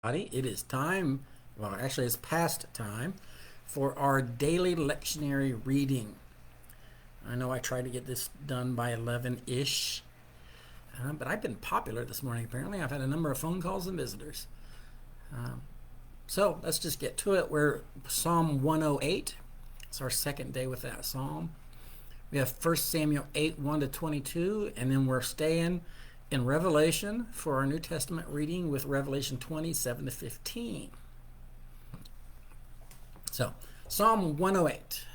It is time, well, actually, it's past time for our daily lectionary reading. I know I tried to get this done by 11 ish, but I've been popular this morning, apparently. I've had a number of phone calls and visitors. Um, so let's just get to it. We're Psalm 108. It's our second day with that psalm. We have 1 Samuel 8, 1 to 22, and then we're staying in Revelation for our New Testament reading with Revelation 27 to 15. So, Psalm 108.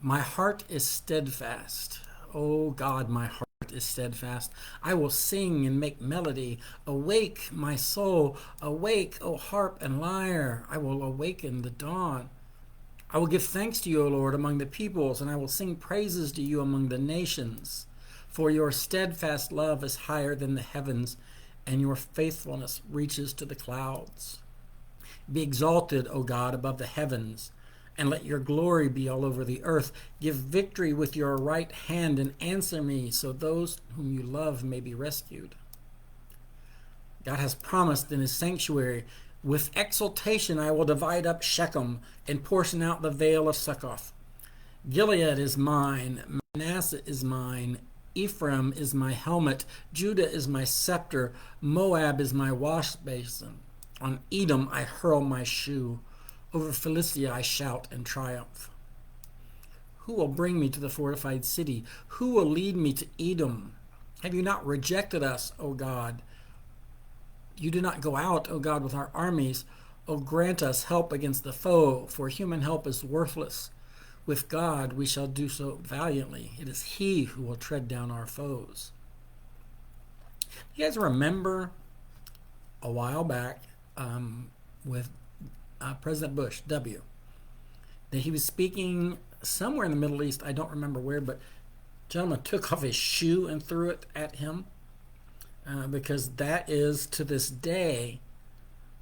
My heart is steadfast. O God, my heart is steadfast. I will sing and make melody. Awake, my soul. Awake, O harp and lyre. I will awaken the dawn. I will give thanks to you, O Lord, among the peoples, and I will sing praises to you among the nations. For your steadfast love is higher than the heavens, and your faithfulness reaches to the clouds. Be exalted, O God, above the heavens, and let your glory be all over the earth. Give victory with your right hand, and answer me, so those whom you love may be rescued. God has promised in his sanctuary, with exultation I will divide up Shechem and portion out the vale of Succoth. Gilead is mine, Manasseh is mine, Ephraim is my helmet, Judah is my scepter, Moab is my wash basin. On Edom I hurl my shoe, over Philistia I shout in triumph. Who will bring me to the fortified city? Who will lead me to Edom? Have you not rejected us, O God? You do not go out, O God, with our armies. O grant us help against the foe, for human help is worthless. With God we shall do so valiantly. It is he who will tread down our foes. You guys remember a while back with President Bush, W., that he was speaking somewhere in the Middle East. I don't remember where, but a gentleman took off his shoe and threw it at him. Because that is, to this day,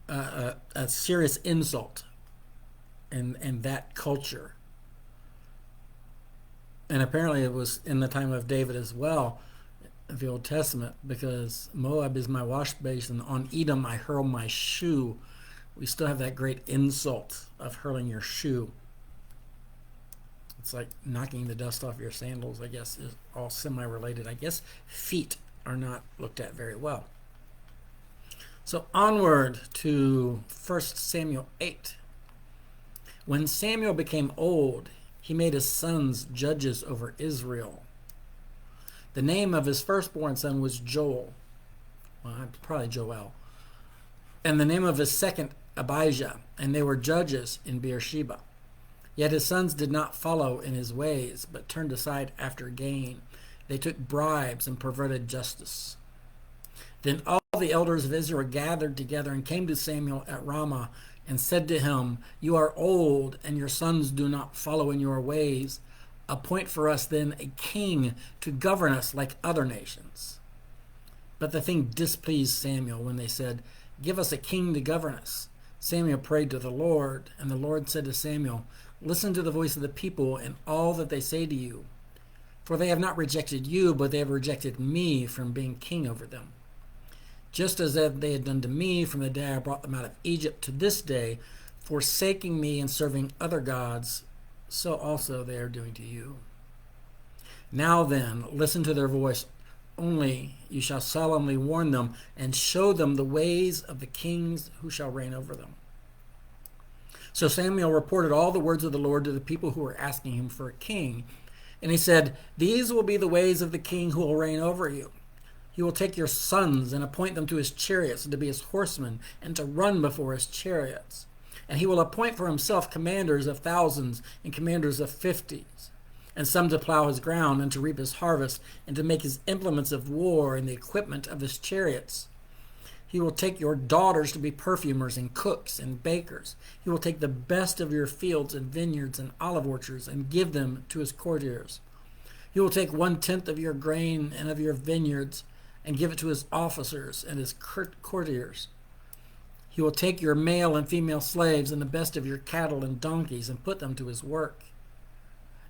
a serious insult in that culture. And apparently it was in the time of David as well, of the Old Testament, because Moab is my wash basin. On Edom I hurl my shoe. We still have that great insult of hurling your shoe. It's like knocking the dust off your sandals, I guess, is all semi-related. I guess feet are not looked at very well. So onward to 1 Samuel 8. When Samuel became old, he made his sons judges over Israel. The name of his firstborn son was Joel. Well, probably Joel. And the name of his second, Abijah. And they were judges in Beersheba. Yet his sons did not follow in his ways, but turned aside after gain. They took bribes and perverted justice. Then all the elders of Israel gathered together and came to Samuel at Ramah and said to him, You are old, and your sons do not follow in your ways. Appoint for us then a king to govern us like other nations. But the thing displeased Samuel when they said, Give us a king to govern us. Samuel prayed to the Lord, and the Lord said to Samuel, Listen to the voice of the people and all that they say to you. For they have not rejected you, but they have rejected me from being king over them. Just as they had done to me from the day I brought them out of Egypt to this day, forsaking me and serving other gods, so also they are doing to you. Now then, listen to their voice. Only you shall solemnly warn them and show them the ways of the kings who shall reign over them. So Samuel reported all the words of the Lord to the people who were asking him for a king. And he said, These will be the ways of the king who will reign over you. He will take your sons and appoint them to his chariots and to be his horsemen and to run before his chariots. And he will appoint for himself commanders of thousands and commanders of fifties, and some to plow his ground and to reap his harvest and to make his implements of war and the equipment of his chariots. He will take your daughters to be perfumers and cooks and bakers. He will take the best of your fields and vineyards and olive orchards and give them to his courtiers. He will take 1/10 of your grain and of your vineyards and give it to his officers and his courtiers. He will take your male and female slaves and the best of your cattle and donkeys and put them to his work.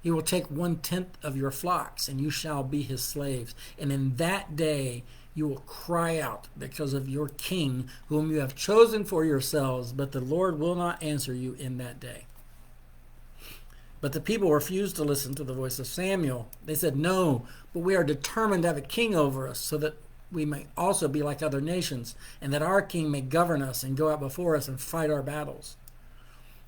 He will take 1/10 of your flocks, and you shall be his slaves. And in that day You will cry out because of your king, whom you have chosen for yourselves, but the Lord will not answer you in that day." But the people refused to listen to the voice of Samuel. They said, "No, but we are determined to have a king over us, so that we may also be like other nations, and that our king may govern us and go out before us and fight our battles."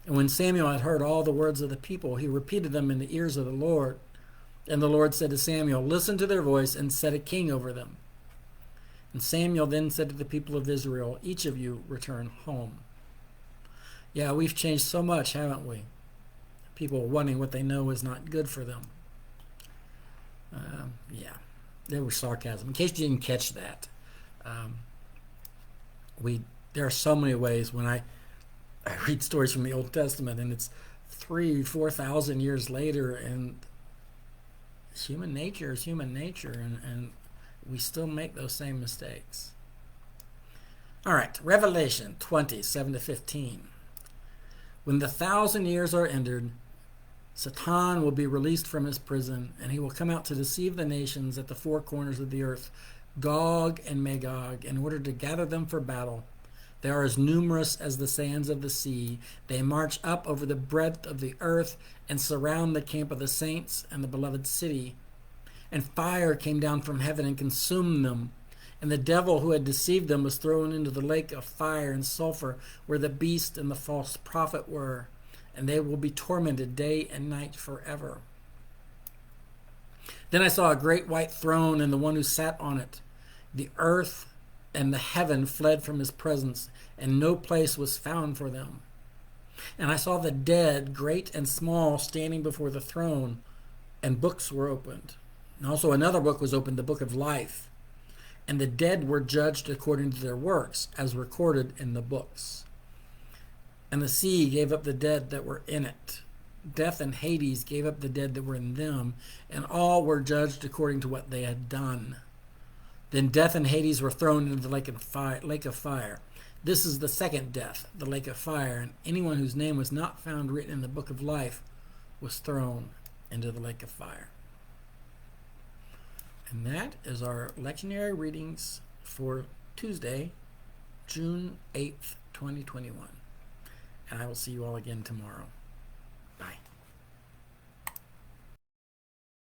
And when Samuel had heard all the words of the people, he repeated them in the ears of the Lord. And the Lord said to Samuel, "Listen to their voice and set a king over them." And Samuel then said to the people of Israel, "Each of you return home." Yeah, we've changed so much, haven't we? People wanting what they know is not good for them. Yeah, there was sarcasm. In case you didn't catch that, there are so many ways when I read stories from the Old Testament, and it's 3,000-4,000 years later, and human nature is human nature, and we still make those same mistakes. All right, Revelation 20:7-15. When the 1,000 years are ended, Satan will be released from his prison, and he will come out to deceive the nations at the four corners of the earth, Gog and Magog, in order to gather them for battle. They are as numerous as the sands of the sea. They march up over the breadth of the earth and surround the camp of the saints and the beloved city. And fire came down from heaven and consumed them. And the devil who had deceived them was thrown into the lake of fire and sulfur, where the beast and the false prophet were. And they will be tormented day and night forever. Then I saw a great white throne and the one who sat on it. The earth and the heaven fled from his presence, and no place was found for them. And I saw the dead, great and small, standing before the throne, and books were opened. And also another book was opened, the book of life. And the dead were judged according to their works, as recorded in the books. And the sea gave up the dead that were in it. Death and Hades gave up the dead that were in them, and all were judged according to what they had done. Then death and Hades were thrown into the lake of fire. This is the second death, the lake of fire, and anyone whose name was not found written in the book of life was thrown into the lake of fire. And that is our lectionary readings for Tuesday, June 8th, 2021. And I will see you all again tomorrow.